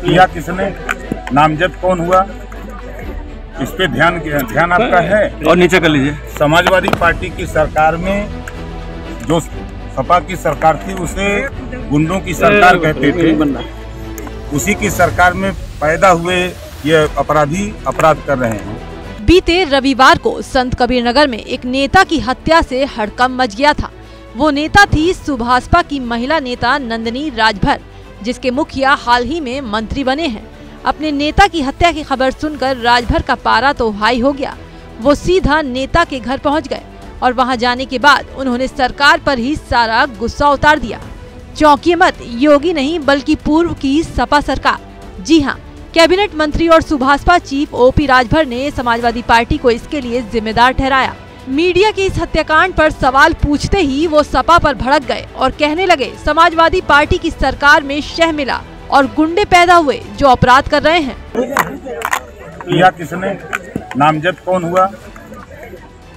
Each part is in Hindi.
किया किसने, नामजद कौन हुआ, इस पे ध्यान आपका है? और नीचे कर लीजिए। समाजवादी पार्टी की सरकार में जो सपा की सरकार थी उसे गुंडों की सरकार कहते थे। उसी की सरकार में पैदा हुए ये अपराधी अपराध कर रहे हैं। बीते रविवार को संत कबीर नगर में एक नेता की हत्या से हड़कंप मच गया था। वो नेता थी सुभाषपा की महिला नेता नंदिनी राजभर, जिसके मुखिया हाल ही में मंत्री बने हैं। अपने नेता की हत्या की खबर सुनकर राजभर का पारा तो हाई हो गया। वो सीधा नेता के घर पहुंच गए और वहां जाने के बाद उन्होंने सरकार पर ही सारा गुस्सा उतार दिया। चौंकिए मत, योगी नहीं बल्कि पूर्व की सपा सरकार। जी हाँ, कैबिनेट मंत्री और सुभाषपा चीफ ओपी राजभर ने समाजवादी पार्टी को इसके लिए जिम्मेदार ठहराया। मीडिया के इस हत्याकांड पर सवाल पूछते ही वो सपा पर भड़क गए और कहने लगे समाजवादी पार्टी की सरकार में शह मिला और गुंडे पैदा हुए जो अपराध कर रहे हैं। किया किसने, नामजद कौन हुआ,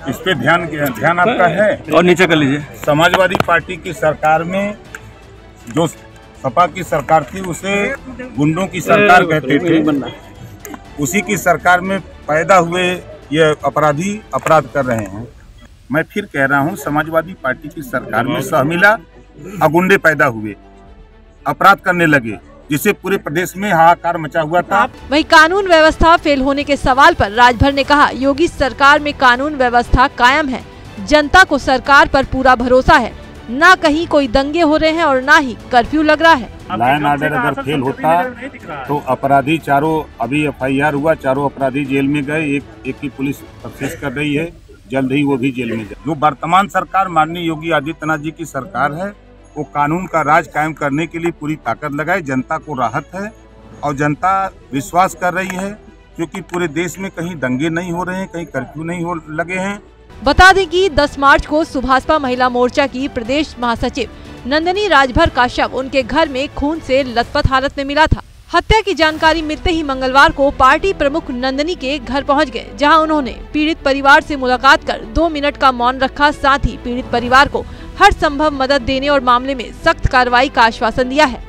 इस पे ध्यान आपका है? और नीचे कर लीजिए। समाजवादी पार्टी की सरकार में जो सपा की सरकार थी उसे गुंडों की सरकार कहते थे। उसी की सरकार में पैदा हुए ये अपराधी अपराध कर रहे हैं। मैं फिर कह रहा हूँ, समाजवादी पार्टी की सरकार में सह मिला और गुंडे पैदा हुए, अपराध करने लगे, जिससे पूरे प्रदेश में हाहाकार मचा हुआ था। वहीं कानून व्यवस्था फेल होने के सवाल पर राजभर ने कहा, योगी सरकार में कानून व्यवस्था कायम है, जनता को सरकार पर पूरा भरोसा है, ना कहीं कोई दंगे हो रहे हैं और ना ही कर्फ्यू लग रहा है। लाइन ऑर्डर अगर फेल होता तो अपराधी चारों, अभी FIR हुआ, चारों अपराधी जेल में गए, एक की पुलिस तफ्तीश कर रही है, जल्द ही वो भी जेल में जाए। जो वर्तमान सरकार माननीय योगी आदित्यनाथ जी की सरकार है, वो कानून का राज कायम करने के लिए पूरी ताकत लगाए। जनता को राहत है और जनता विश्वास कर रही है, क्योंकि पूरे देश में कहीं दंगे नहीं हो रहे हैं, कहीं कर्फ्यू नहीं लगे हैं। बता दें कि 10 मार्च को सुभाषपा महिला मोर्चा की प्रदेश महासचिव नंदिनी राजभर का शव उनके घर में खून से लथपथ हालत में मिला था। हत्या की जानकारी मिलते ही मंगलवार को पार्टी प्रमुख नंदिनी के घर पहुंच गए, जहां उन्होंने पीड़ित परिवार से मुलाकात कर 2 मिनट का मौन रखा। साथ ही पीड़ित परिवार को हर संभव मदद देने और मामले में सख्त कार्रवाई का आश्वासन दिया है।